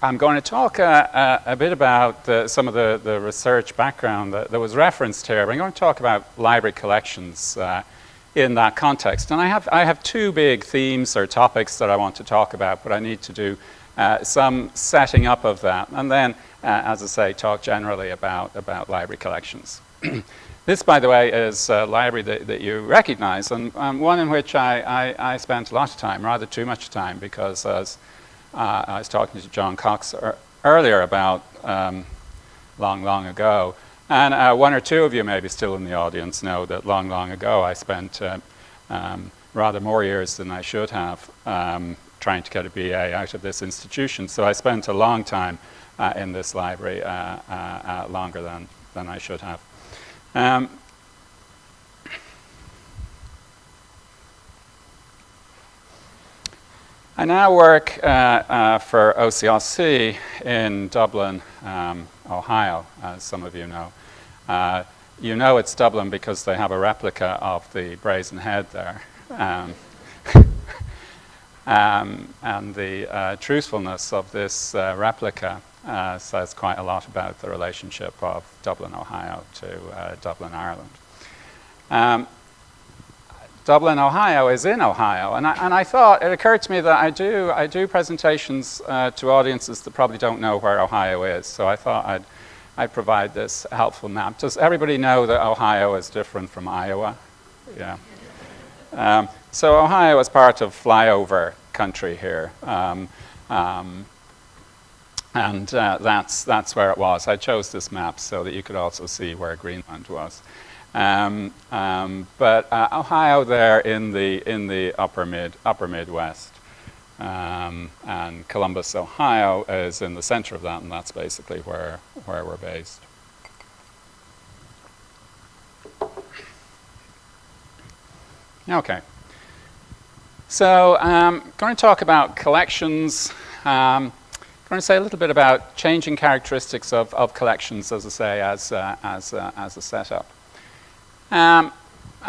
I'm going to talk a bit about some of the research background that was referenced here. I'm going to talk about library collections in that context. And I have two big themes or topics that I want to talk about, but I need to do some setting up of that. And then, as I say, talk generally about library collections. This, by the way, is a library that you recognize, and one in which I spent a lot of time, rather too much time, because as I was talking to John Cox earlier about long ago, and one or two of you maybe still in the audience know that long ago I spent rather more years than I should have trying to get a BA out of this institution. So I spent a long time in this library, longer than I should have. I now work for OCLC in Dublin, Ohio, as some of you know. You know it's Dublin because they have a replica of the Brazen Head there. And the truthfulness of this replica says quite a lot about the relationship of Dublin, Ohio to Dublin, Ireland. Dublin, Ohio is in Ohio, and I thought, it occurred to me that I do presentations to audiences that probably don't know where Ohio is, so I thought I'd provide this helpful map. Does everybody know that Ohio is different from Iowa? Yeah. So Ohio is part of flyover country here, and that's where it was. I chose this map so that you could also see where Greenland was. But Ohio there in the upper Midwest, and Columbus, Ohio is in the center of that, and that's basically where we're based. Okay. So I'm going to talk about collections. I'm going to say a little bit about changing characteristics of collections, as I say, as a setup. And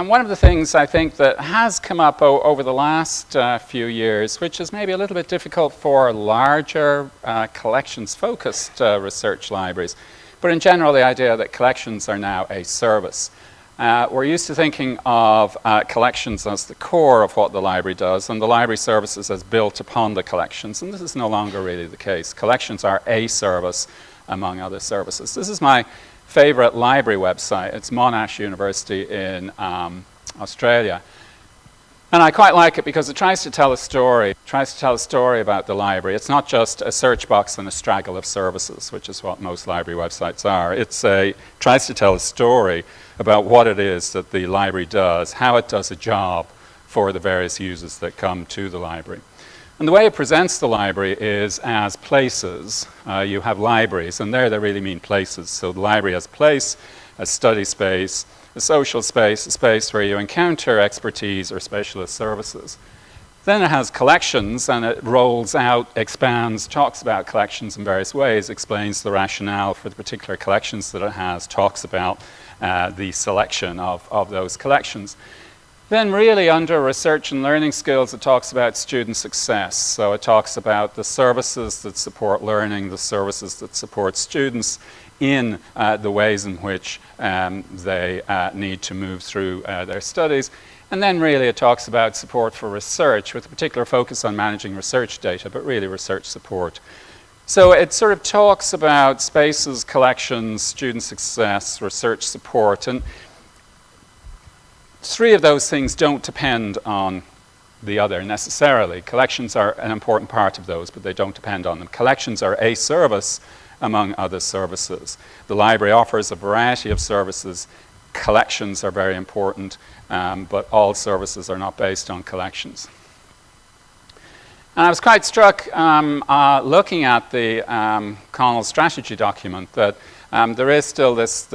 one of the things I think that has come up over the last few years, which is maybe a little bit difficult for larger collections-focused research libraries, but in general the idea that collections are now a service. We're used to thinking of collections as the core of what the library does, and the library services as built upon the collections, and this is no longer really the case. Collections are a service among other services. This is my favorite library website. It's Monash University in Australia. And I quite like it because it tries to tell a story. It tries to tell a story about the library. It's not just a search box and a straggle of services, which is what most library websites are. It tries to tell a story about what it is that the library does, how it does a job for the various users that come to the library. And the way it presents the library is as places. You have libraries, and there they really mean places. So the library as place, a study space, a social space, a space where you encounter expertise or specialist services. Then it has collections, and it rolls out, expands, talks about collections in various ways, explains the rationale for the particular collections that it has, talks about the selection of those collections. Then really under research and learning skills, it talks about student success. So it talks about the services that support learning, the services that support students in the ways in which they need to move through their studies. And then really it talks about support for research with a particular focus on managing research data, but really research support. So it sort of talks about spaces, collections, student success, research support, and three of those things don't depend on the other necessarily. Collections are an important part of those, but they don't depend on them. Collections are a service among other services. The library offers a variety of services. Collections are very important, but all services are not based on collections. And I was quite struck looking at the Conul strategy document that there is still this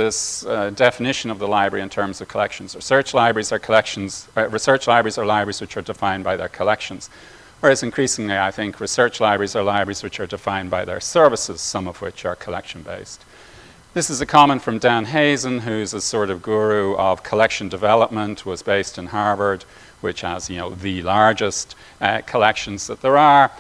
definition of the library in terms of collections. Research libraries are collections. Research libraries are libraries which are defined by their collections, whereas increasingly, I think research libraries are libraries which are defined by their services, some of which are collection-based. This is a comment from Dan Hazen, who's a sort of guru of collection development, was based in Harvard, which has, the largest collections that there are.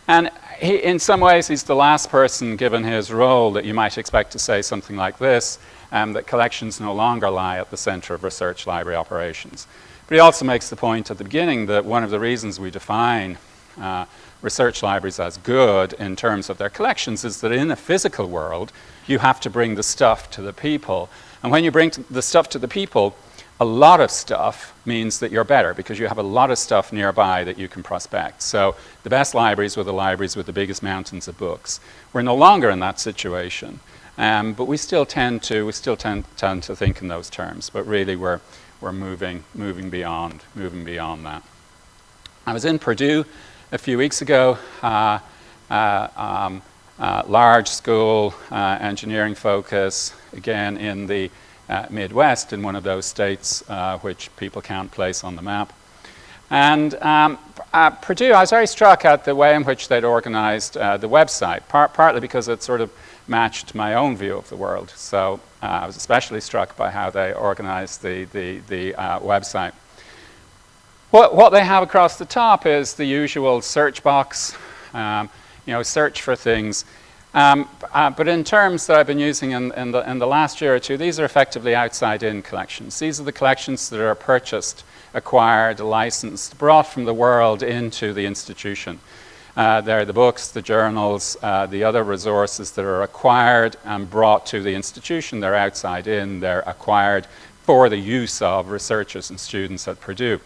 And in some ways, he's the last person, given his role, that you might expect to say something like this, that collections no longer lie at the center of research library operations. But he also makes the point at the beginning that one of the reasons we define research libraries as good in terms of their collections is that in a physical world, you have to bring the stuff to the people. And when you bring the stuff to the people, a lot of stuff means that you're better because you have a lot of stuff nearby that you can prospect. So the best libraries were the libraries with the biggest mountains of books. We're no longer in that situation, but we still tend to think in those terms. But really, we're moving beyond that. I was in Purdue a few weeks ago. Large school, engineering focus, again in the Midwest, in one of those states which people can't place on the map. And Purdue, I was very struck at the way in which they'd organized the website, partly because it sort of matched my own view of the world. So I was especially struck by how they organized the website. What they have across the top is the usual search box, search for things. But in terms that I've been using in the last year or two, these are effectively outside-in collections. These are the collections that are purchased, acquired, licensed, brought from the world into the institution. They're the books, the journals, the other resources that are acquired and brought to the institution. They're outside-in, they're acquired for the use of researchers and students at Purdue.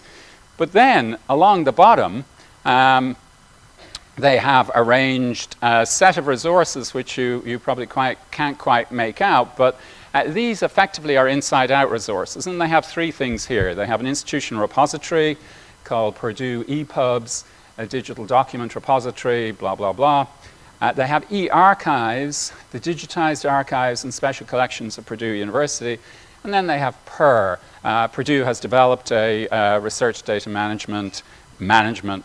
But then, along the bottom, they have arranged a set of resources which you probably can't quite make out, but these effectively are inside-out resources, and they have three things here. They have an institutional repository called Purdue ePubs, a digital document repository, blah, blah, blah. They have e-archives, the digitized archives and special collections of Purdue University, and then they have PUR. Purdue has developed a research data management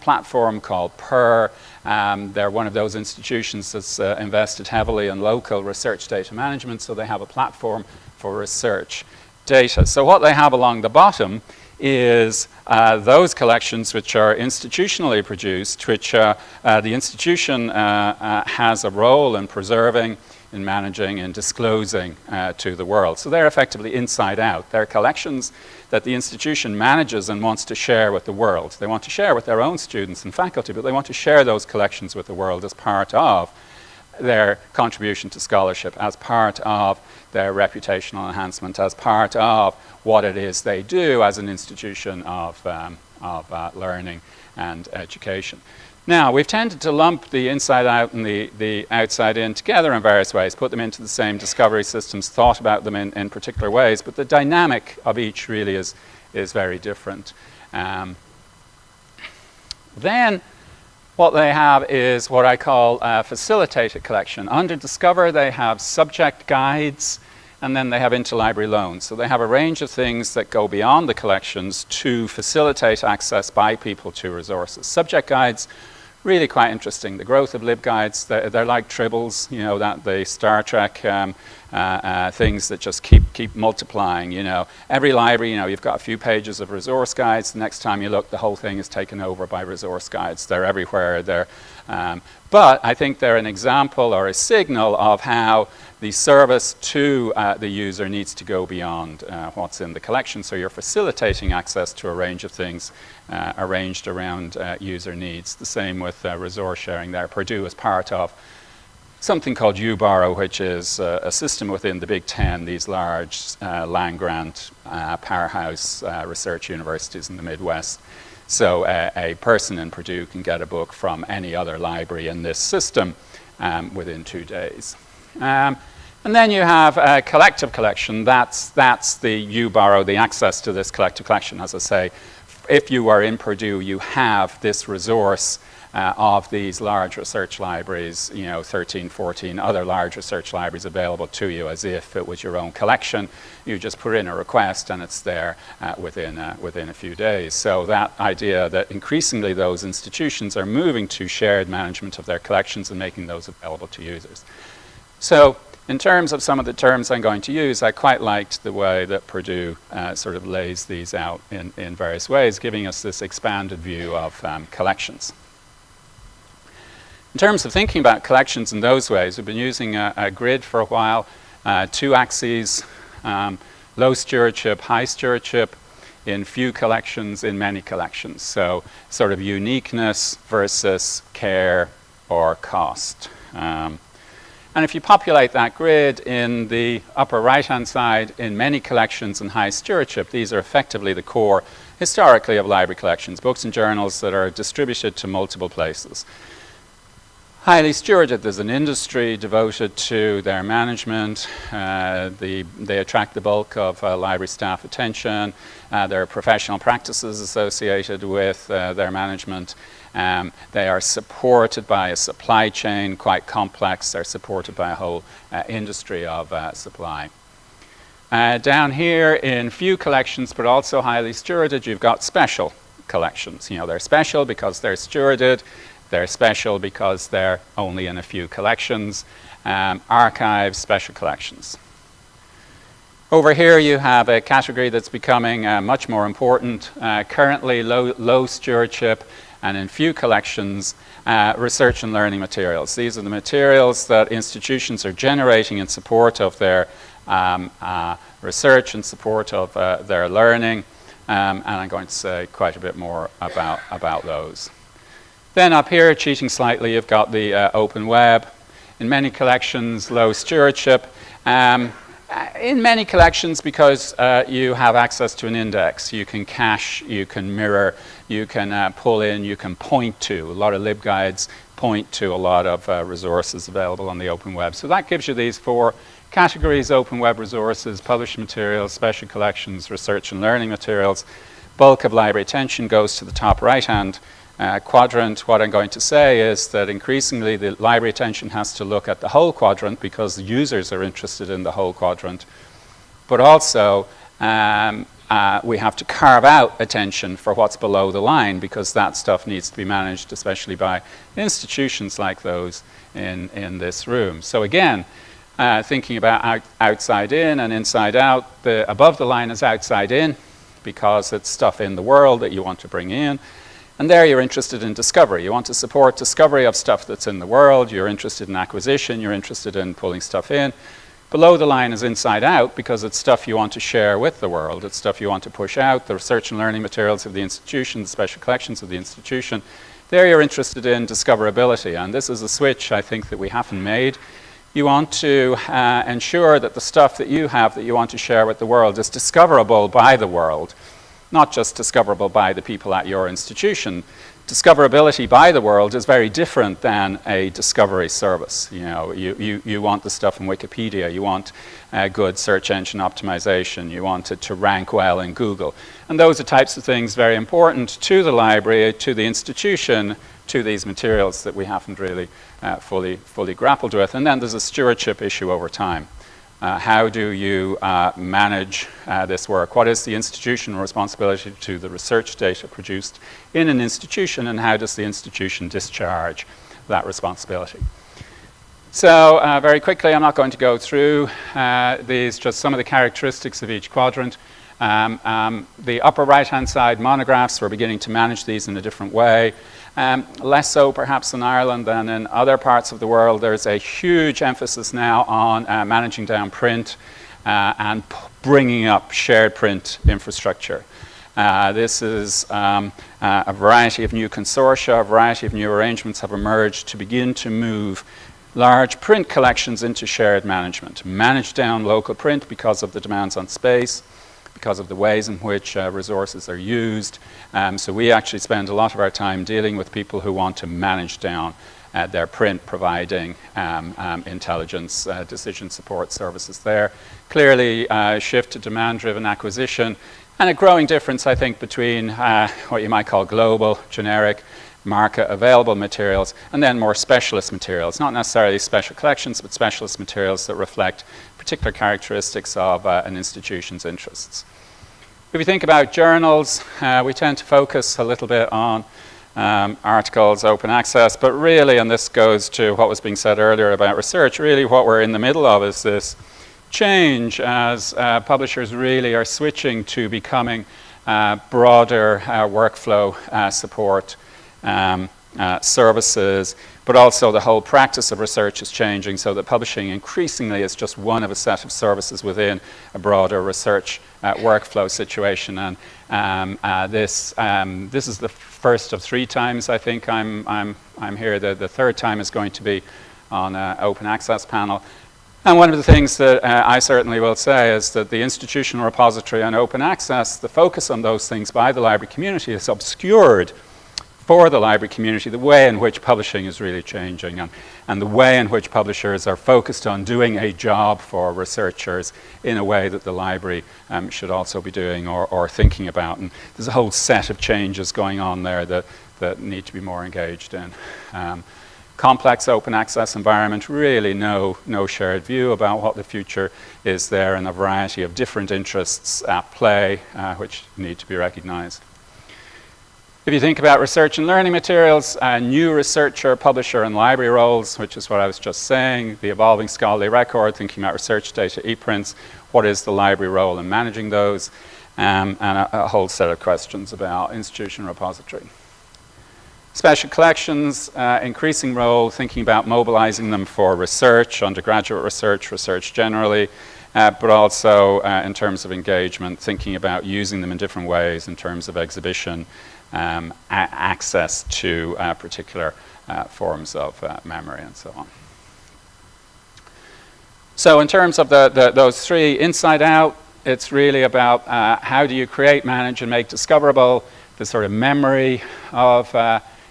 platform called PUR. They're one of those institutions that's invested heavily in local research data management, so they have a platform for research data. So what they have along the bottom is those collections which are institutionally produced, which the institution has a role in preserving, in managing, in disclosing to the world. So they're effectively inside out. They're collections that the institution manages and wants to share with the world. They want to share with their own students and faculty, but they want to share those collections with the world as part of their contribution to scholarship, as part of their reputational enhancement, as part of what it is they do as an institution of learning and education. Now, we've tended to lump the inside out and the outside in together in various ways, put them into the same discovery systems, thought about them in particular ways, but the dynamic of each really is very different. Then what they have is what I call a facilitated collection. Under Discover, they have subject guides, and then they have interlibrary loans. So they have a range of things that go beyond the collections to facilitate access by people to resources. Subject guides, really quite interesting. The growth of LibGuides, they're like tribbles, that the Star Trek things that just keep multiplying, Every library, you've got a few pages of resource guides. The next time you look, the whole thing is taken over by resource guides. They're everywhere. But I think they're an example or a signal of how the service to the user needs to go beyond what's in the collection. So you're facilitating access to a range of things arranged around user needs. The same with resource sharing there. Purdue is part of something called UBorrow, which is a system within the Big Ten, these large land-grant powerhouse research universities in the Midwest. So a person in Purdue can get a book from any other library in this system within 2 days. And then you have a collective collection. That's the UBorrow, the access to this collective collection. As I say, if you are in Purdue, you have this resource of these large research libraries, 13, 14 other large research libraries available to you as if it was your own collection. You just put in a request and it's there within a few days. So that idea that increasingly those institutions are moving to shared management of their collections and making those available to users. So in terms of some of the terms I'm going to use, I quite liked the way that Purdue sort of lays these out in various ways, giving us this expanded view of collections. In terms of thinking about collections in those ways, we've been using a grid for a while, 2 axes, low stewardship, high stewardship, in few collections, in many collections. So sort of uniqueness versus care or cost. And if you populate that grid in the upper right-hand side, in many collections and high stewardship, these are effectively the core, historically, of library collections, books and journals that are distributed to multiple places. Highly stewarded, there's an industry devoted to their management. They attract the bulk of library staff attention. There are professional practices associated with their management. They are supported by a supply chain, quite complex. They're supported by a whole industry of supply. Down here, in few collections, but also highly stewarded, you've got special collections. You know, they're special because they're stewarded. They're special because they're only in a few collections. Archives, special collections. Over here you have a category that's becoming much more important. Currently low stewardship and in few collections, research and learning materials. These are the materials that institutions are generating in support of their research and support of their learning. And I'm going to say quite a bit more about those. Then up here, cheating slightly, you've got the open web. In many collections, low stewardship. In many collections, because you have access to an index, you can cache, you can mirror, you can pull in, you can point to. A lot of LibGuides point to a lot of resources available on the open web. So that gives you these 4 categories: open web resources, published materials, special collections, research and learning materials. Bulk of library attention goes to the top right-hand quadrant. What I'm going to say is that increasingly the library attention has to look at the whole quadrant because the users are interested in the whole quadrant. But also we have to carve out attention for what's below the line because that stuff needs to be managed, especially by institutions like those in this room. So again, thinking about outside in and inside out, the above the line is outside in because it's stuff in the world that you want to bring in. And there you're interested in discovery. You want to support discovery of stuff that's in the world. You're interested in acquisition. You're interested in pulling stuff in. Below the line is inside out because it's stuff you want to share with the world. It's stuff you want to push out, the research and learning materials of the institution, the special collections of the institution. There you're interested in discoverability. And this is a switch, I think, that we haven't made. You want to ensure that the stuff that you have that you want to share with the world is discoverable by the world. Not just discoverable by the people at your institution. Discoverability by the world is very different than a discovery service. You know, you want the stuff in Wikipedia, you want good search engine optimization, you want it to rank well in Google. And those are types of things very important to the library, to the institution, to these materials that we haven't really fully grappled with. And then there's a stewardship issue over time. How do you manage this work? What is the institutional responsibility to the research data produced in an institution, and how does the institution discharge that responsibility? So very quickly, I'm not going to go through these, just some of the characteristics of each quadrant. The upper right-hand side, monographs, we're beginning to manage these in a different way. Less so perhaps in Ireland than in other parts of the world. There's a huge emphasis now on managing down print and bringing up shared print infrastructure. This is a variety of new consortia, a variety of new arrangements have emerged to begin to move large print collections into shared management. Manage down local print because of the demands on space, because of the ways in which resources are used. So we actually spend a lot of our time dealing with people who want to manage down their print, providing intelligence, decision support services there. Clearly, shift to demand-driven acquisition, and a growing difference, I think, between what you might call global, generic, market-available materials, and then more specialist materials, not necessarily special collections, but specialist materials that reflect particular characteristics of an institution's interests. If you think about journals, we tend to focus a little bit on articles, open access, but really, and this goes to what was being said earlier about research, really what we're in the middle of is this change as publishers really are switching to becoming broader workflow support services but also the whole practice of research is changing, so that publishing increasingly is just one of a set of services within a broader research workflow situation. And this is the first of 3 times I think I'm here. The third time is going to be on an open access panel. And one of the things that I certainly will say is that the institutional repository and open access, the focus on those things by the library community is obscured for the library community the way in which publishing is really changing, and the way in which publishers are focused on doing a job for researchers in a way that the library should also be doing or thinking about. And there's a whole set of changes going on there that need to be more engaged in. Complex open access environment, really no shared view about what the future is there, and a variety of different interests at play which need to be recognized. If you think about research and learning materials, new researcher, publisher, and library roles, which is what I was just saying, the evolving scholarly record, thinking about research data, e-prints, what is the library role in managing those, and a whole set of questions about institution repository. Special collections, increasing role, thinking about mobilizing them for research, undergraduate research, research generally, but also in terms of engagement, thinking about using them in different ways in terms of exhibition, access to particular forms of memory and so on. So in terms of those 3, inside out, it's really about how do you create, manage, and make discoverable the sort of memory of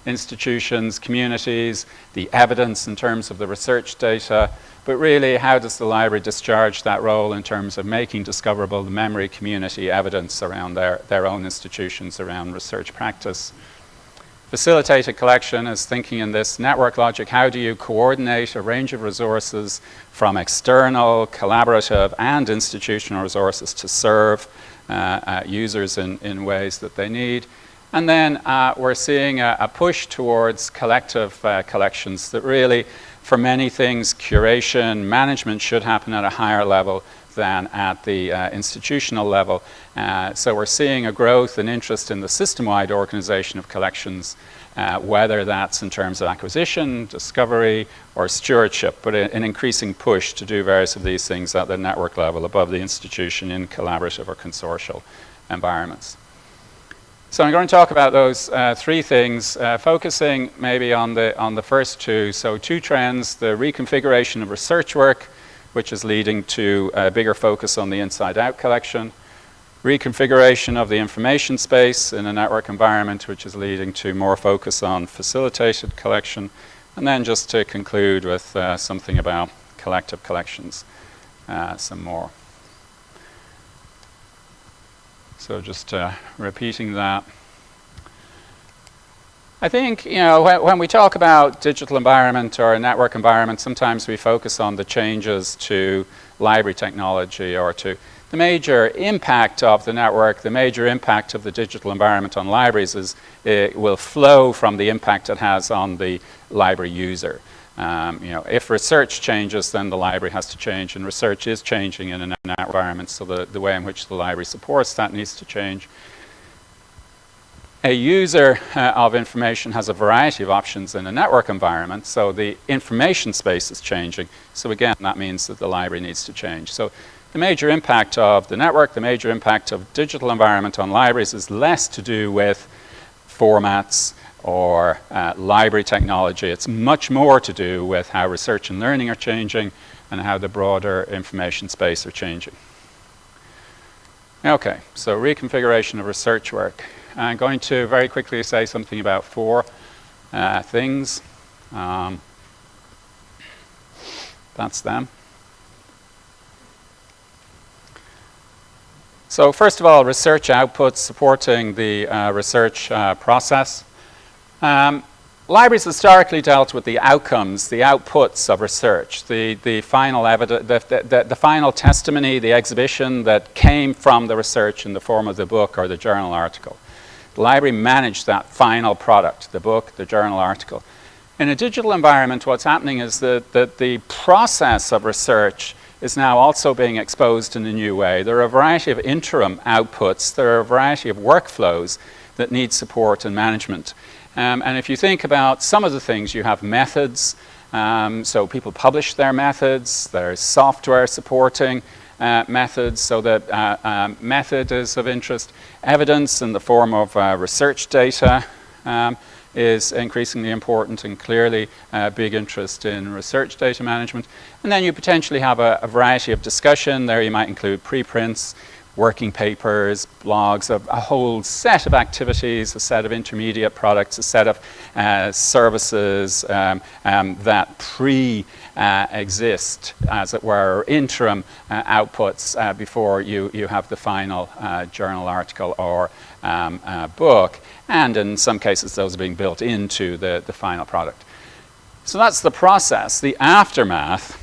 institutions, communities, the evidence in terms of the research data, but really how does the library discharge that role in terms of making discoverable the memory, community, evidence around their own institutions around research practice. Facilitated collection is thinking in this network logic, how do you coordinate a range of resources from external, collaborative, and institutional resources to serve users in ways that they need. And then we're seeing a push towards collective collections that really, for many things, curation, management should happen at a higher level than at the institutional level. So we're seeing a growth and interest in the system-wide organization of collections, whether that's in terms of acquisition, discovery, or stewardship, but an increasing push to do various of these things at the network level above the institution in collaborative or consortial environments. So I'm going to talk about those 3 things, focusing maybe on the first 2. So 2 trends, the reconfiguration of research work, which is leading to a bigger focus on the inside-out collection, reconfiguration of the information space in a network environment, which is leading to more focus on facilitated collection, and then just to conclude with something about collective collections, some more. So just repeating that. I think, when we talk about digital environment or a network environment, sometimes we focus on the changes to library technology or to the major impact of the network, the major impact of the digital environment on libraries is it will flow from the impact it has on the library user. If research changes, then the library has to change, and research is changing in a network environment, so the way in which the library supports that needs to change. A user of information has a variety of options in a network environment, so the information space is changing. So again, that means that the library needs to change. So the major impact of the network, the major impact of digital environment on libraries is less to do with formats or library technology. It's much more to do with how research and learning are changing and how the broader information space are changing. Okay, so reconfiguration of research work. I'm going to very quickly say something about 4 things. That's them. So first of all, research outputs supporting the research process. Libraries historically dealt with the outcomes, the outputs of research, the final evidence, the final testimony, the exhibition that came from the research in the form of the book or the journal article. The library managed that final product, the book, the journal article. In a digital environment, what's happening is that the process of research is now also being exposed in a new way. There are a variety of interim outputs. There are a variety of workflows that need support and management. And if you think about some of the things, you have methods. So people publish their methods. There's software supporting methods, so that method is of interest. Evidence in the form of research data is increasingly important, and clearly big interest in research data management. And then you potentially have a variety of discussion. There you might include preprints, working papers, blogs, a whole set of activities, a set of intermediate products, a set of services that exist, as it were, interim outputs before you have the final journal article or book, and in some cases those are being built into the final product. So that's the process. The aftermath,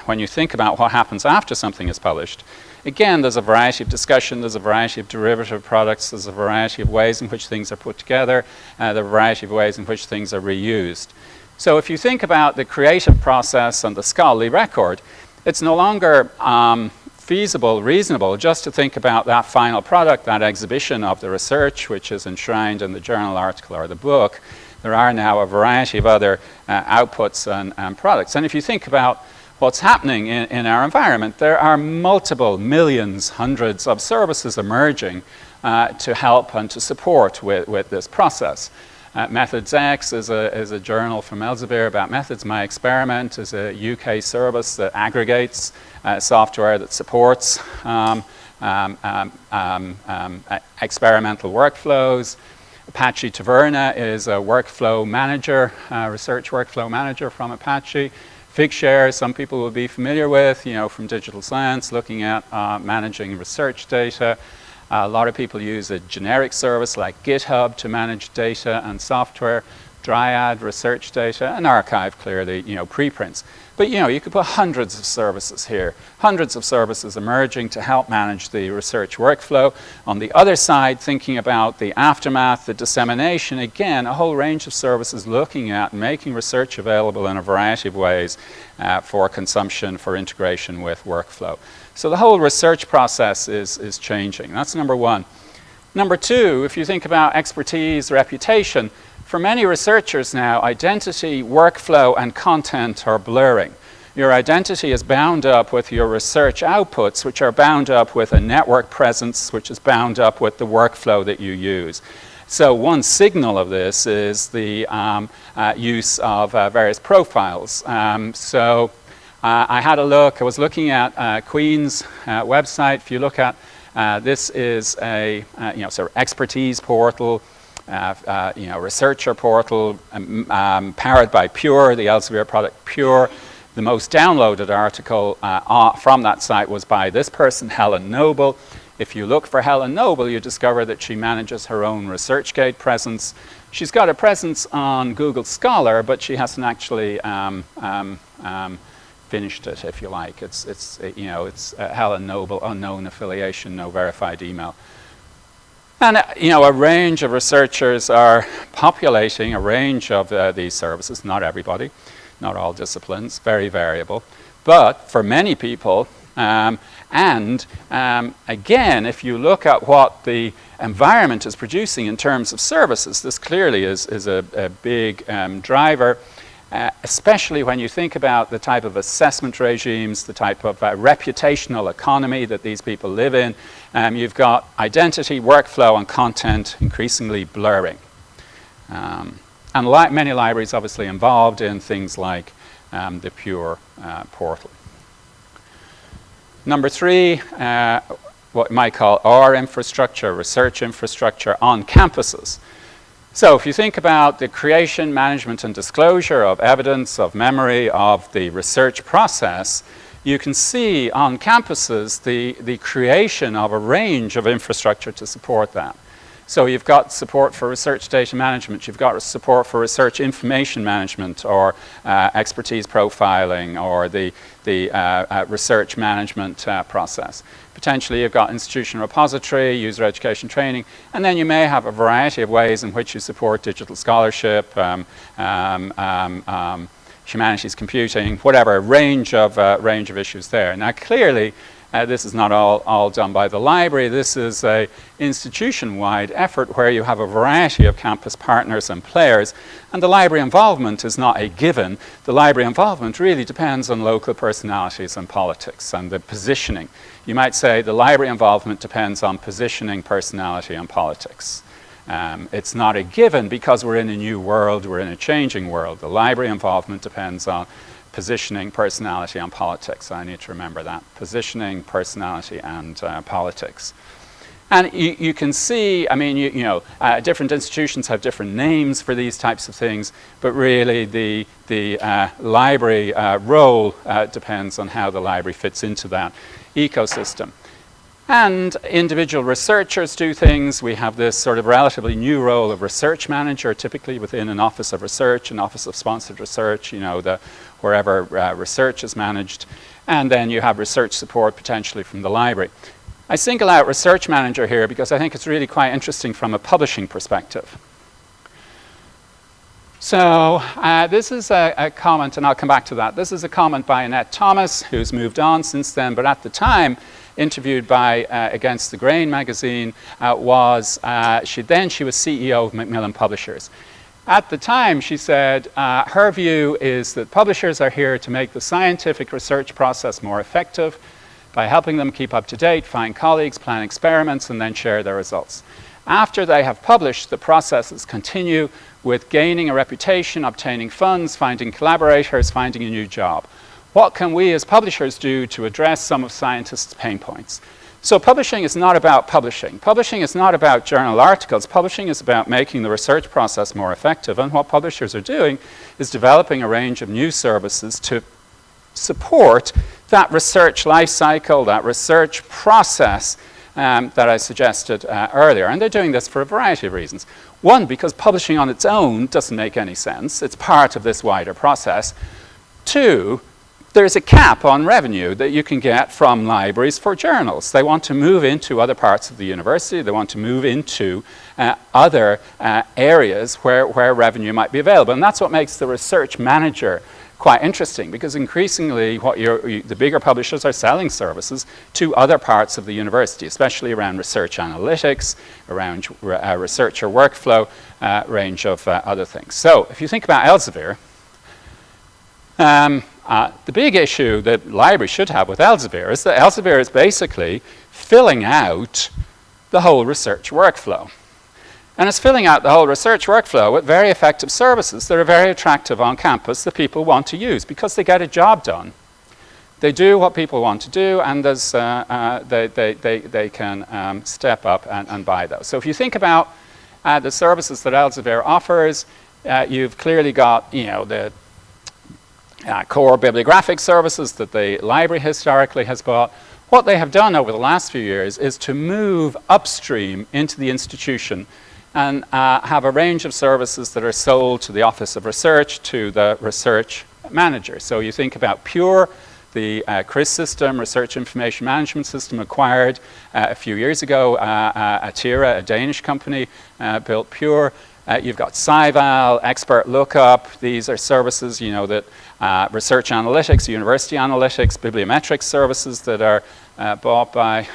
when you think about what happens after something is published, again, there's a variety of discussion, there's a variety of derivative products, there's a variety of ways in which things are put together, there are a variety of ways in which things are reused. So if you think about the creative process and the scholarly record, it's no longer feasible, reasonable, just to think about that final product, that exhibition of the research, which is enshrined in the journal article or the book. There are now a variety of other outputs and products. And if you think about what's happening in our environment, there are multiple millions, hundreds of services emerging to help and to support with this process. Methods X is a journal from Elsevier about methods. My Experiment is a UK service that aggregates software that supports experimental workflows. Apache Taverna is a workflow manager, research workflow manager from Apache. Figshare, some people will be familiar with, from digital science, looking at managing research data. A lot of people use a generic service like GitHub to manage data and software. Dryad, research data, and Archive, clearly, preprints. But, you could put hundreds of services here, hundreds of services emerging to help manage the research workflow. On the other side, thinking about the aftermath, the dissemination, again, a whole range of services looking at making research available in a variety of ways for consumption, for integration with workflow. So the whole research process is changing. That's number one. Number two, if you think about expertise, reputation, for many researchers now, identity, workflow, and content are blurring. Your identity is bound up with your research outputs, which are bound up with a network presence, which is bound up with the workflow that you use. So one signal of this is the use of various profiles. I had a look. I was looking at Queen's website. If you look at this is a sort of expertise portal. Researcher portal powered by Pure, the Elsevier product Pure. The most downloaded article from that site was by this person, Helen Noble. If you look for Helen Noble, you discover that she manages her own ResearchGate presence. She's got a presence on Google Scholar, but she hasn't actually finished it, if you like. It's Helen Noble, unknown affiliation, no verified email. And a range of researchers are populating a range of these services. Not everybody, not all disciplines, very variable. But for many people, again, if you look at what the environment is producing in terms of services, this clearly is a big driver. Especially when you think about the type of assessment regimes, the type of reputational economy that these people live in, you've got identity, workflow, and content increasingly blurring. And many libraries obviously involved in things like the Pure portal. Number three, what you might call R infrastructure, research infrastructure on campuses. So if you think about the creation, management, and disclosure of evidence, of memory, of the research process, you can see on campuses the creation of a range of infrastructure to support that. So you've got support for research data management, you've got support for research information management, or expertise profiling, or the research management process. Potentially you've got institutional repository, user education training, and then you may have a variety of ways in which you support digital scholarship, humanities computing, whatever, range of issues there. Now clearly, This is not all done by the library. This is an institution-wide effort where you have a variety of campus partners and players, and the library involvement is not a given. The library involvement really depends on local personalities and politics and the positioning. You might say the library involvement depends on positioning, personality, and politics. It's not a given because we're in a new world, we're in a changing world. The library involvement depends on positioning, personality, and politics. I need to remember that. Positioning, personality, and politics. And you can see, I mean, different institutions have different names for these types of things, but really the library role depends on how the library fits into that ecosystem. And individual researchers do things. We have this sort of relatively new role of research manager, typically within an office of research, an office of sponsored research, wherever research is managed. And then you have research support potentially from the library. I single out research manager here because I think it's really quite interesting from a publishing perspective. So this is a comment, and I'll come back to that. This is a comment by Annette Thomas, who's moved on since then, but at the time, interviewed by Against the Grain magazine, she was CEO of Macmillan Publishers. At the time, she said, her view is that publishers are here to make the scientific research process more effective by helping them keep up to date, find colleagues, plan experiments, and then share their results. After they have published, the processes continue with gaining a reputation, obtaining funds, finding collaborators, finding a new job. What can we as publishers do to address some of scientists' pain points? So publishing is not about publishing. Publishing is not about journal articles. Publishing is about making the research process more effective. And what publishers are doing is developing a range of new services to support that research life cycle, that research process that I suggested earlier. And they're doing this for a variety of reasons. One, because publishing on its own doesn't make any sense. It's part of this wider process. Two, there's a cap on revenue that you can get from libraries for journals. They want to move into other parts of the university. They want to move into other areas where revenue might be available. And that's what makes the research manager quite interesting, because increasingly the bigger publishers are selling services to other parts of the university, especially around research analytics, around researcher workflow, range of other things. So if you think about Elsevier, the big issue that libraries should have with Elsevier is that Elsevier is basically filling out the whole research workflow. And it's filling out the whole research workflow with very effective services that are very attractive on campus that people want to use because they get a job done. They do what people want to do, and there's, they can step up and buy those. So if you think about the services that Elsevier offers, you've clearly got the core bibliographic services that the library historically has bought. What they have done over the last few years is to move upstream into the institution and have a range of services that are sold to the Office of Research, to the research manager. So you think about PURE, the CRIS system, Research Information Management System, acquired a few years ago. Atira, a Danish company, built PURE. You've got SciVal, Expert Lookup. These are services, that research analytics, university analytics, bibliometrics services that are bought by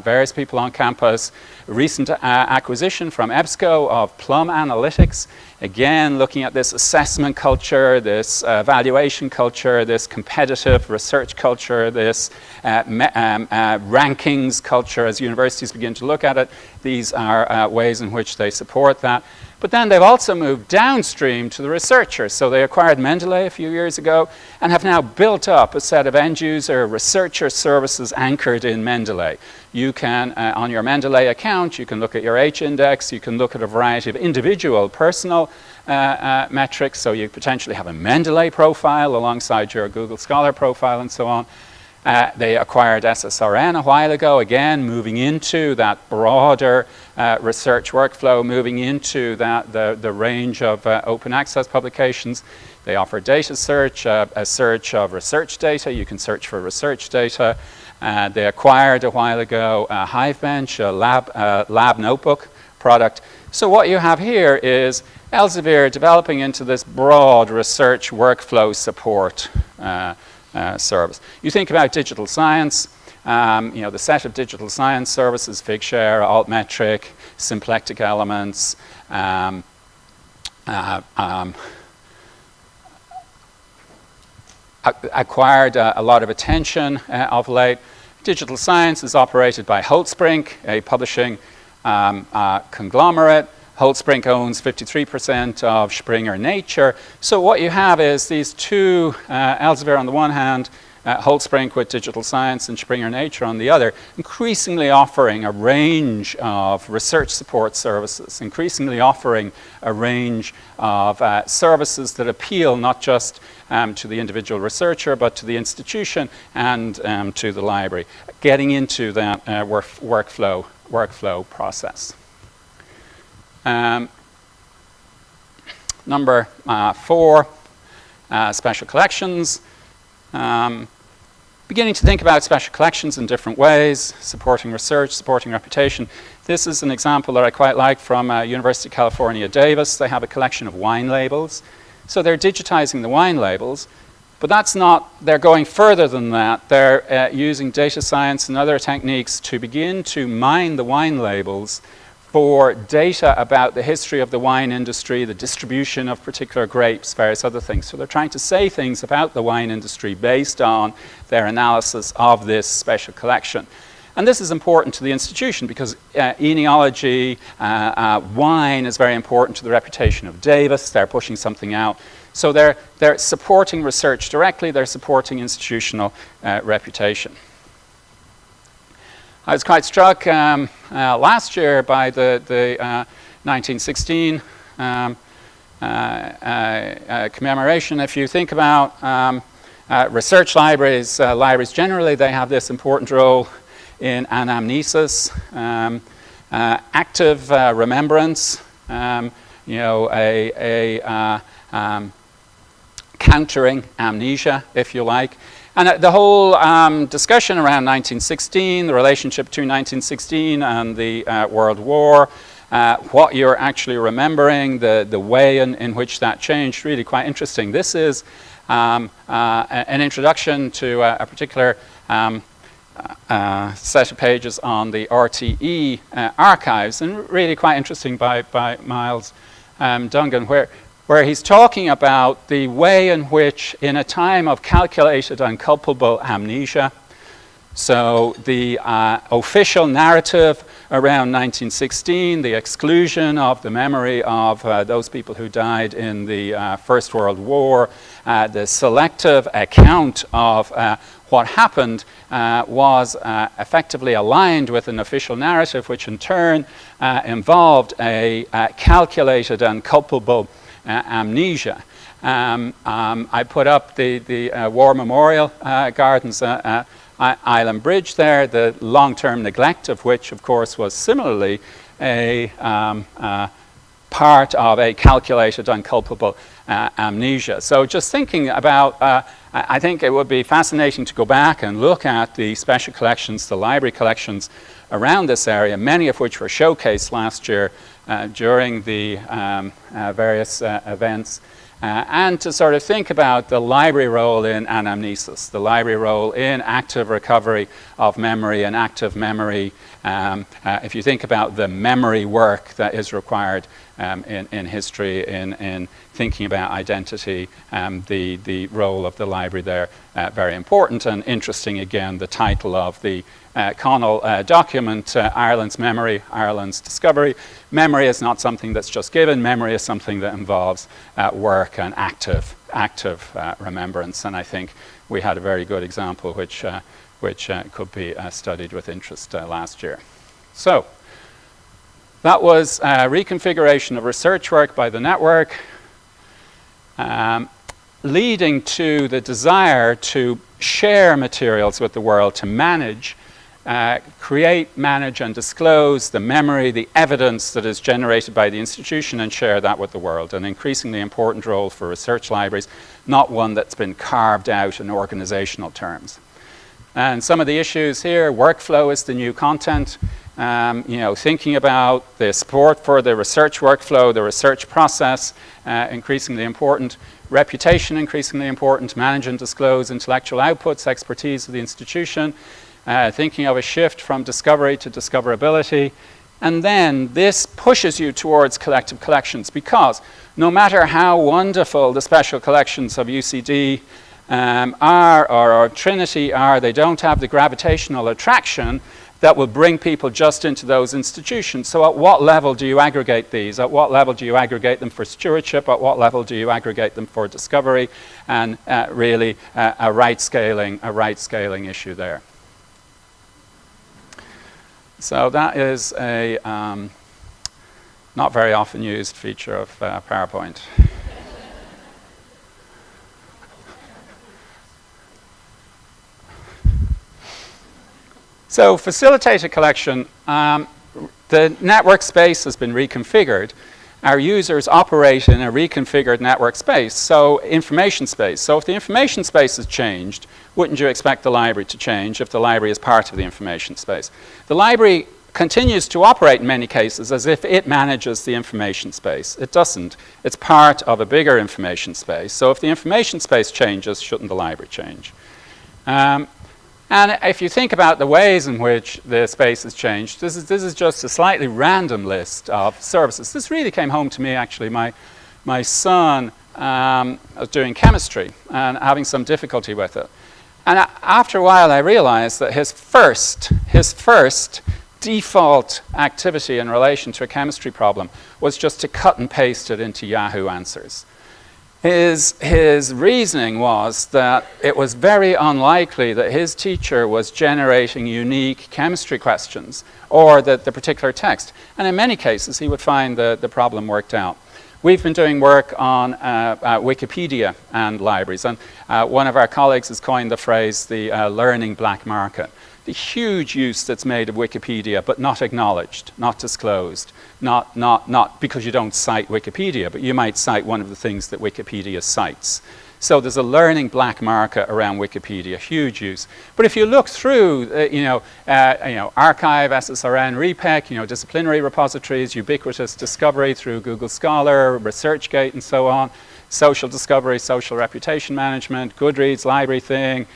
various people on campus. Recent acquisition from EBSCO of Plum Analytics. Again, looking at this assessment culture, this evaluation culture, this competitive research culture, this rankings culture as universities begin to look at it. These are ways in which they support that. But then they've also moved downstream to the researchers. So they acquired Mendeley a few years ago and have now built up a set of end-user researcher services anchored in Mendeley. You can, on your Mendeley account, you can look at your H-index, you can look at a variety of individual personal metrics. So you potentially have a Mendeley profile alongside your Google Scholar profile and so on. They acquired SSRN a while ago, again, moving into that broader research workflow, moving into the range of open access publications. They offer data search, a search of research data. You can search for research data. They acquired a while ago Hivebench, a lab notebook product. So what you have here is Elsevier developing into this broad research workflow support service. You think about digital science. the set of digital science services, Figshare, Altmetric, symplectic elements, acquired a lot of attention of late. Digital science is operated by Holtzbrinck, a publishing conglomerate. Holtzbrinck owns 53% of Springer Nature. So what you have is these two, Elsevier on the one hand, Holtzbrinck with digital science and Springer Nature on the other, increasingly offering a range of research support services, increasingly offering a range of services that appeal not just to the individual researcher, but to the institution and to the library, getting into that workflow process. Number 4, special collections. Beginning to think about special collections in different ways, supporting research, supporting reputation. This is an example that I quite like from University of California, Davis. They have a collection of wine labels. So they're digitizing the wine labels, but that's not, they're going further than that. They're using data science and other techniques to begin to mine the wine labels for data about the history of the wine industry, the distribution of particular grapes, various other things. So they're trying to say things about the wine industry based on their analysis of this special collection. And this is important to the institution because enology, wine is very important to the reputation of Davis. They're pushing something out. So they're supporting research directly. They're supporting institutional reputation. I was quite struck last year by the 1916 commemoration. If you think about research libraries, libraries generally, they have this important role in anamnesis, active remembrance, countering amnesia, if you like. And the whole discussion around 1916, the relationship between 1916 and the World War, what you're actually remembering, the way in which that changed, really quite interesting. This is an introduction to a particular set of pages on the RTE archives, and really quite interesting by Miles Dungan, where he's talking about the way in which, in a time of calculated and culpable amnesia, so the official narrative around 1916, the exclusion of the memory of those people who died in the First World War, the selective account of what happened was effectively aligned with an official narrative, which in turn involved a calculated and culpable amnesia. I put up the War Memorial Gardens Island Bridge there, the long-term neglect of which, of course, was similarly a part of a calculated and culpable amnesia. So just thinking about, I think it would be fascinating to go back and look at the special collections, the library collections around this area, many of which were showcased last year during the various events, and to sort of think about the library role in anamnesis, the library role in active recovery of memory and active memory. If you think about the memory work that is required in history, in thinking about identity, the role of the library there, very important and interesting. Again, the title of the Conul document, Ireland's Memory, Ireland's Discovery. Memory is not something that's just given. Memory is something that involves work and active remembrance. And I think we had a very good example which could be studied with interest last year. So that was reconfiguration of research work by the network, leading to the desire to share materials with the world, to manage, create, manage, and disclose the memory, the evidence that is generated by the institution, and share that with the world. An increasingly important role for research libraries, not one that's been carved out in organizational terms. And some of the issues here, workflow is the new content. Thinking about the support for the research workflow, the research process, increasingly important. Reputation, increasingly important. Manage and disclose intellectual outputs, expertise of the institution. thinking of a shift from discovery to discoverability. And then this pushes you towards collective collections, because no matter how wonderful the special collections of UCD are, or Trinity are, they don't have the gravitational attraction that will bring people just into those institutions. So at what level do you aggregate these? At what level do you aggregate them for stewardship? At what level do you aggregate them for discovery? And really a right scaling issue there. So that is a not very often used feature of PowerPoint. So facilitated collection, the network space has been reconfigured. Our users operate in a reconfigured network space, so information space. So if the information space has changed, wouldn't you expect the library to change if the library is part of the information space? The library continues to operate in many cases as if it manages the information space. It doesn't. It's part of a bigger information space. So if the information space changes, shouldn't the library change? And if you think about the ways in which the space has changed, this is just a slightly random list of services. This really came home to me, actually. My son was doing chemistry and having some difficulty with it. And after a while, I realized that his first default activity in relation to a chemistry problem was just to cut and paste it into Yahoo Answers. His reasoning was that it was very unlikely that his teacher was generating unique chemistry questions or the particular text. And in many cases, he would find the problem worked out. We've been doing work on Wikipedia and libraries. And one of our colleagues has coined the phrase the learning black market. The huge use that's made of Wikipedia, but not acknowledged, not disclosed, not because you don't cite Wikipedia, but you might cite one of the things that Wikipedia cites. So there's a learning black market around Wikipedia, huge use. But if you look through, archive, SSRN, RePEC, disciplinary repositories, ubiquitous discovery through Google Scholar, ResearchGate, and so on, social discovery, social reputation management, Goodreads, library thing,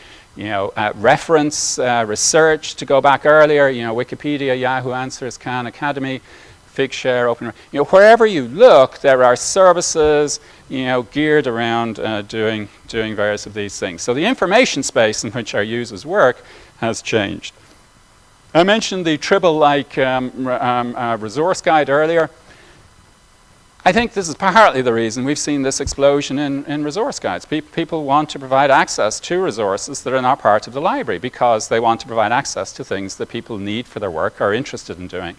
reference, research, to go back earlier, Wikipedia, Yahoo Answers, Khan Academy, Figshare, Open, wherever you look, there are services, geared around doing various of these things. So the information space in which our users work has changed. I mentioned the Tribble-like resource guide earlier. I think this is partly the reason we've seen this explosion in resource guides. People want to provide access to resources that are not part of the library because they want to provide access to things that people need for their work or are interested in doing.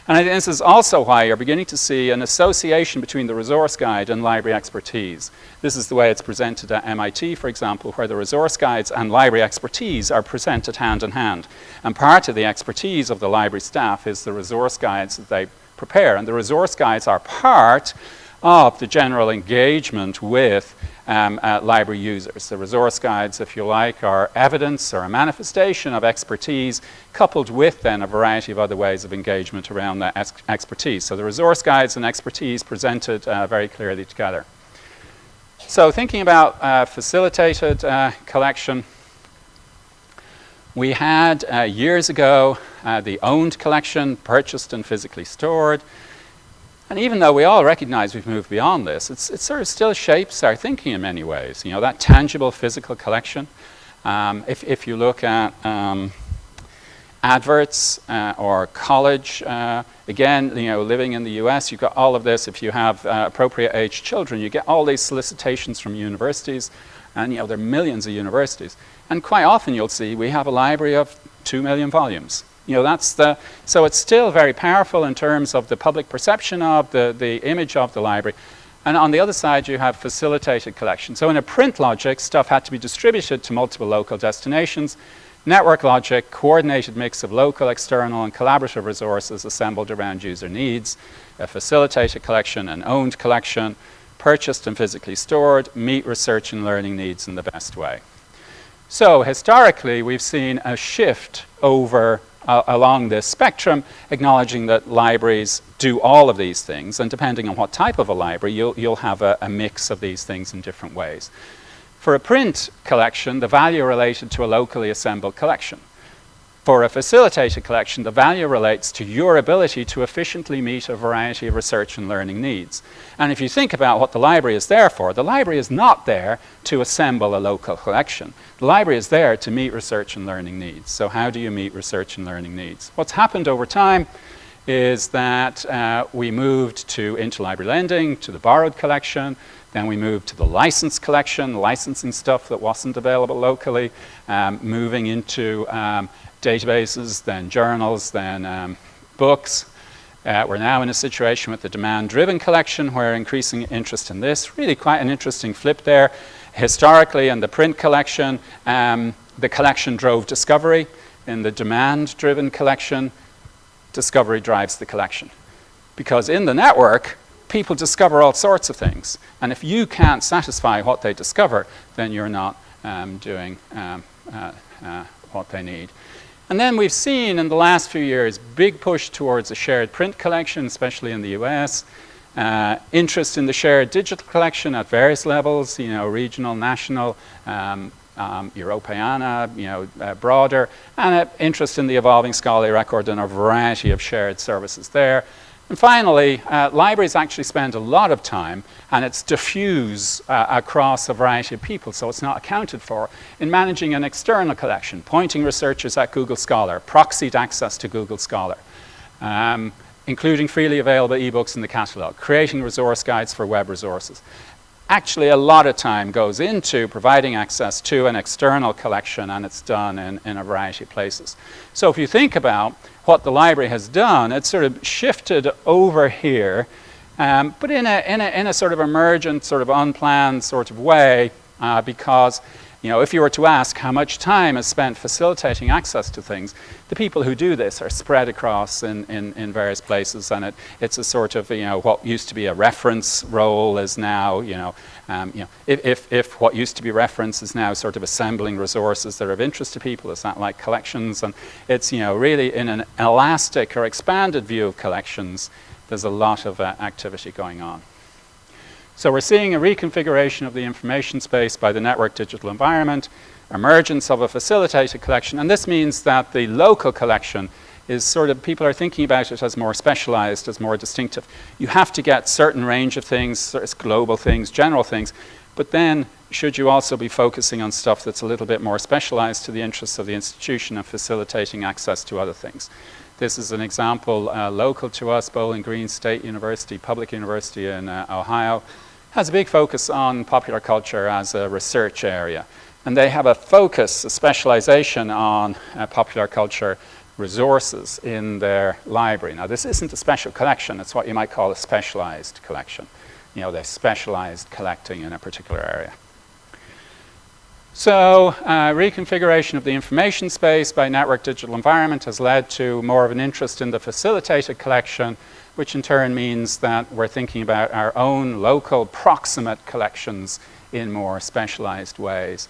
And I think this is also why you're beginning to see an association between the resource guide and library expertise. This is the way it's presented at MIT, for example, where the resource guides and library expertise are presented hand in hand. And part of the expertise of the library staff is the resource guides that they prepare. And the resource guides are part of the general engagement with library users. The resource guides, if you like, are evidence or a manifestation of expertise coupled with then a variety of other ways of engagement around that expertise. So the resource guides and expertise presented very clearly together. So thinking about facilitated collection, we had years ago the owned collection, purchased and physically stored. And even though we all recognize we've moved beyond this, it sort of still shapes our thinking in many ways. That tangible physical collection. If you look at adverts or college, again, living in the US, you've got all of this. If you have appropriate age children, you get all these solicitations from universities, and there are millions of universities. And quite often you'll see we have a library of 2 million volumes. So it's still very powerful in terms of the public perception of the image of the library. And on the other side, you have facilitated collection. So in a print logic, stuff had to be distributed to multiple local destinations. Network logic, coordinated mix of local, external, and collaborative resources assembled around user needs. A facilitated collection, an owned collection, purchased and physically stored, meet research and learning needs in the best way. So historically, we've seen a shift over along this spectrum, acknowledging that libraries do all of these things, and depending on what type of a library, you'll have a mix of these things in different ways. For a print collection, the value related to a locally assembled collection. For a facilitated collection, the value relates to your ability to efficiently meet a variety of research and learning needs. And if you think about what the library is there for, the library is not there to assemble a local collection. The library is there to meet research and learning needs. So how do you meet research and learning needs? What's happened over time is that we moved to interlibrary lending, to the borrowed collection, then we moved to the licensed collection, licensing stuff that wasn't available locally, moving into databases, then journals, then books. We're now in a situation with the demand-driven collection where increasing interest in this. Really quite an interesting flip there. Historically, in the print collection, the collection drove discovery. In the demand-driven collection, discovery drives the collection. Because in the network, people discover all sorts of things. And if you can't satisfy what they discover, then you're not doing what they need. And then we've seen in the last few years big push towards a shared print collection, especially in the US. Interest in the shared digital collection at various levels, regional, national, Europeana, broader, and interest in the evolving scholarly record and a variety of shared services there. And finally, libraries actually spend a lot of time, and it's diffuse across a variety of people, so it's not accounted for, in managing an external collection, pointing researchers at Google Scholar, proxied access to Google Scholar, including freely available ebooks in the catalog, creating resource guides for web resources. Actually, a lot of time goes into providing access to an external collection, and it's done in a variety of places. So if you think about what the library has done, it's sort of shifted over here, but in a sort of emergent, sort of unplanned sort of way, because if you were to ask how much time is spent facilitating access to things, the people who do this are spread across in various places, and it's a sort of, what used to be a reference role is now, if what used to be reference is now sort of assembling resources that are of interest to people, is that like collections? And it's, really in an elastic or expanded view of collections, there's a lot of activity going on. So we're seeing a reconfiguration of the information space by the network digital environment, emergence of a facilitated collection, and this means that the local collection is sort of, people are thinking about it as more specialized, as more distinctive. You have to get certain range of things, global things, general things, but then should you also be focusing on stuff that's a little bit more specialized to the interests of the institution and facilitating access to other things. This is an example local to us, Bowling Green State University, public university in Ohio, has a big focus on popular culture as a research area. And they have a focus, a specialization on popular culture resources in their library. Now, this isn't a special collection. It's what you might call a specialized collection. They're specialized collecting in a particular area. So reconfiguration of the information space by network digital environment has led to more of an interest in the facilitated collection, which in turn means that we're thinking about our own local proximate collections in more specialized ways.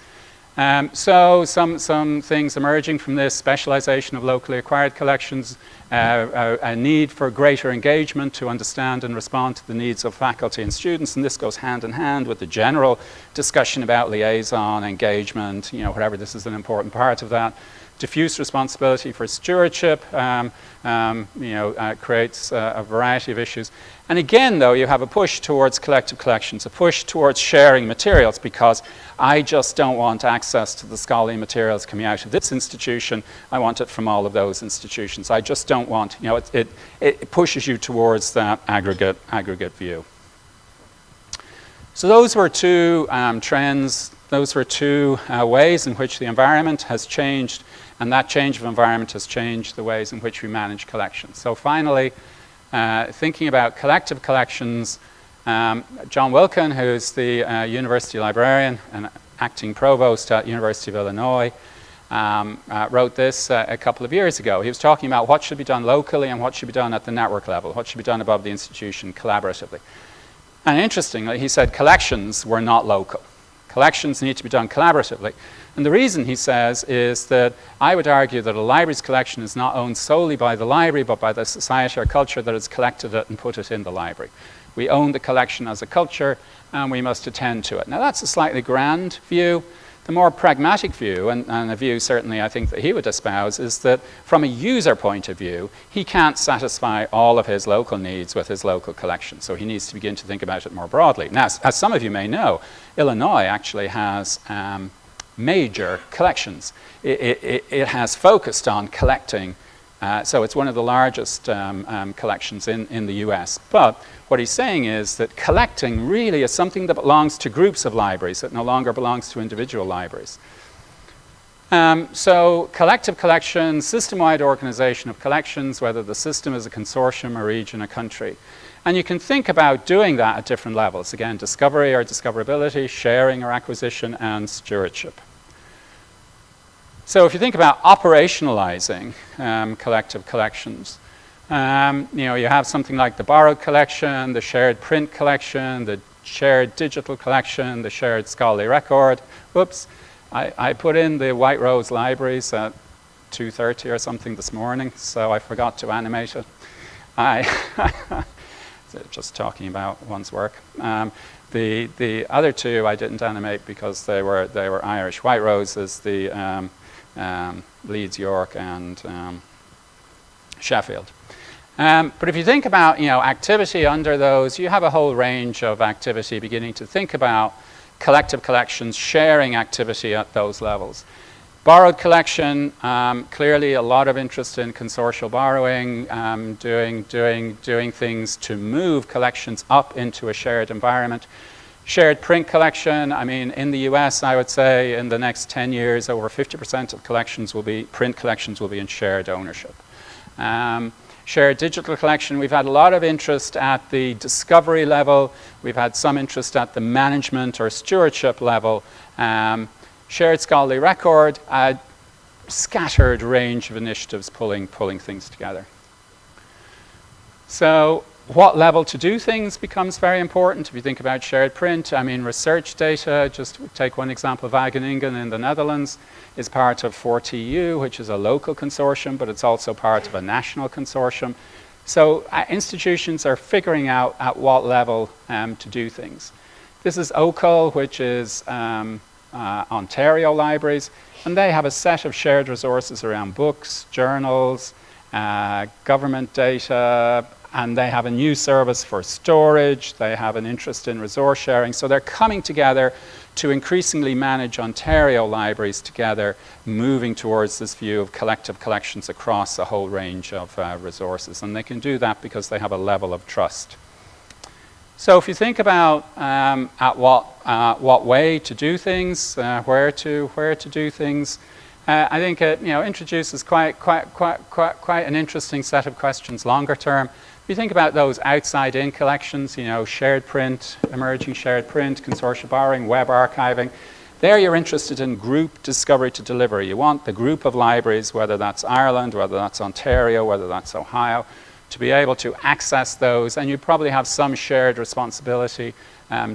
So some things emerging from this: specialization of locally acquired collections, a need for greater engagement to understand and respond to the needs of faculty and students, and this goes hand in hand with the general discussion about liaison, engagement, whatever, this is an important part of that. Diffuse responsibility for stewardship creates a variety of issues. And again, though, you have a push towards collective collections, a push towards sharing materials, because I just don't want access to the scholarly materials coming out of this institution. I want it from all of those institutions. I just don't want, it pushes you towards that aggregate view. So those were two trends. Those were two ways in which the environment has changed, and that change of environment has changed the ways in which we manage collections. So finally, thinking about collective collections, John Wilkin, who's the university librarian and acting provost at University of Illinois, wrote this a couple of years ago. He was talking about what should be done locally and what should be done at the network level, what should be done above the institution collaboratively. And interestingly, he said collections were not local. Collections need to be done collaboratively. And the reason, he says, is that I would argue that a library's collection is not owned solely by the library, but by the society or culture that has collected it and put it in the library. We own the collection as a culture, and we must attend to it. Now, that's a slightly grand view. The more pragmatic view, and a view certainly I think that he would espouse, is that from a user point of view, he can't satisfy all of his local needs with his local collection. So he needs to begin to think about it more broadly. Now, as some of you may know, Illinois actually has major collections. It has focused on collecting, so it's one of the largest collections in the US. But what he's saying is that collecting really is something that belongs to groups of libraries. It no longer belongs to individual libraries. So collective collections, system-wide organization of collections, whether the system is a consortium, a region, a country. And you can think about doing that at different levels. Again, discovery or discoverability, sharing or acquisition, and stewardship. So if you think about operationalizing collective collections, you have something like the borrowed collection, the shared print collection, the shared digital collection, the shared scholarly record. Whoops, I put in the White Rose libraries at 2:30 or something this morning, so I forgot to animate it. Just talking about one's work. The other two I didn't animate because they were Irish. White Rose is the Leeds, York, and Sheffield. But if you think about activity under those, you have a whole range of activity beginning to think about collective collections, sharing activity at those levels. Borrowed collection, clearly a lot of interest in consortial borrowing, doing things to move collections up into a shared environment. Shared print collection, I mean, in the US, I would say in the next 10 years, over 50% of print collections will be in shared ownership. Shared digital collection, we've had a lot of interest at the discovery level. We've had some interest at the management or stewardship level. Shared scholarly record, a scattered range of initiatives pulling things together. So what level to do things becomes very important. If you think about shared print, I mean, research data, just take one example, Wageningen in the Netherlands is part of 4TU, which is a local consortium, but it's also part of a national consortium. So institutions are figuring out at what level to do things. This is OCUL, which is Ontario libraries, and they have a set of shared resources around books, journals, government data, and they have a new service for storage. They have an interest in resource sharing. So they're coming together to increasingly manage Ontario libraries together, moving towards this view of collective collections across a whole range of resources. And they can do that because they have a level of trust. So if you think about at what way to do things, where to do things, I think it introduces quite an interesting set of questions longer term. If you think about those outside-in collections, shared print, emerging shared print, consortial borrowing, web archiving, there you're interested in group discovery to delivery. You want the group of libraries, whether that's Ireland, whether that's Ontario, whether that's Ohio, to be able to access those, and you probably have some shared responsibility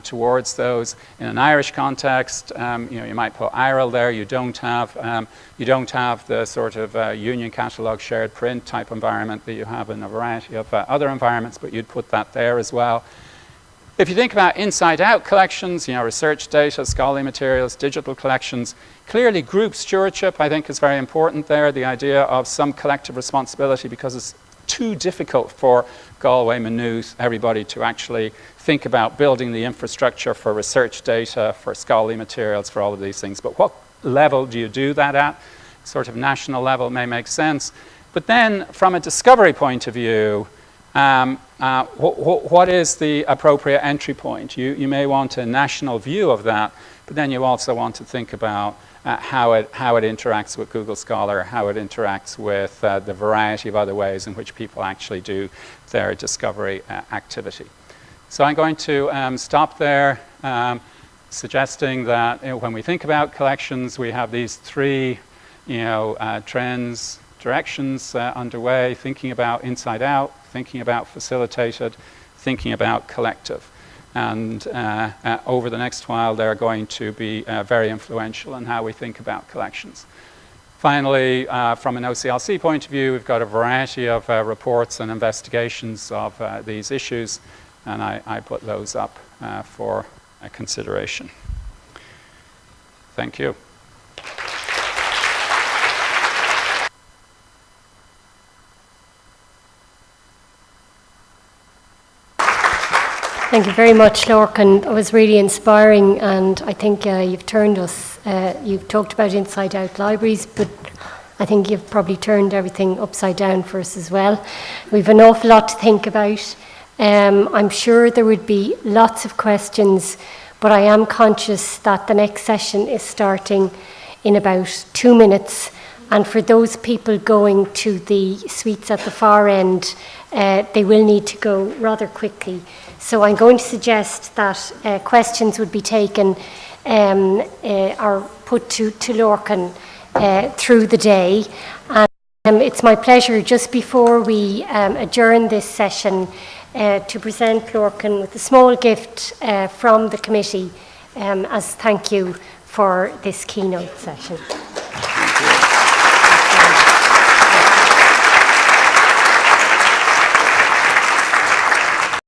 towards those. In an Irish context, you might put IRL there. You don't have the sort of union catalogue shared print type environment that you have in a variety of other environments, but you'd put that there as well. If you think about inside-out collections, research data, scholarly materials, digital collections, clearly group stewardship, I think, is very important there. The idea of some collective responsibility, because it's too difficult for Galway, Maynooth, everybody to actually think about building the infrastructure for research data, for scholarly materials, for all of these things. But what level do you do that at? Sort of national level may make sense. But then from a discovery point of view, what is the appropriate entry point? You may want a national view of that, but then you also want to think about how it interacts with Google Scholar, how it interacts with the variety of other ways in which people actually do their discovery activity. So I'm going to stop there, suggesting that when we think about collections, we have these three trends, directions underway, thinking about inside out, thinking about facilitated, thinking about collective. And over the next while, they're going to be very influential in how we think about collections. Finally, from an OCLC point of view, we've got a variety of reports and investigations of these issues, and I put those up for consideration. Thank you. Thank you very much, Lorcan. It was really inspiring, and I think you've turned us, you've talked about inside-out libraries, but I think you've probably turned everything upside down for us as well. We've an awful lot to think about. I'm sure there would be lots of questions, but I am conscious that the next session is starting in about 2 minutes, and for those people going to the suites at the far end, they will need to go rather quickly. So I'm going to suggest that questions would be taken or put to Lorcan through the day. And it's my pleasure, just before we adjourn this session, to present Lorcan with a small gift from the committee as thank you for this keynote session.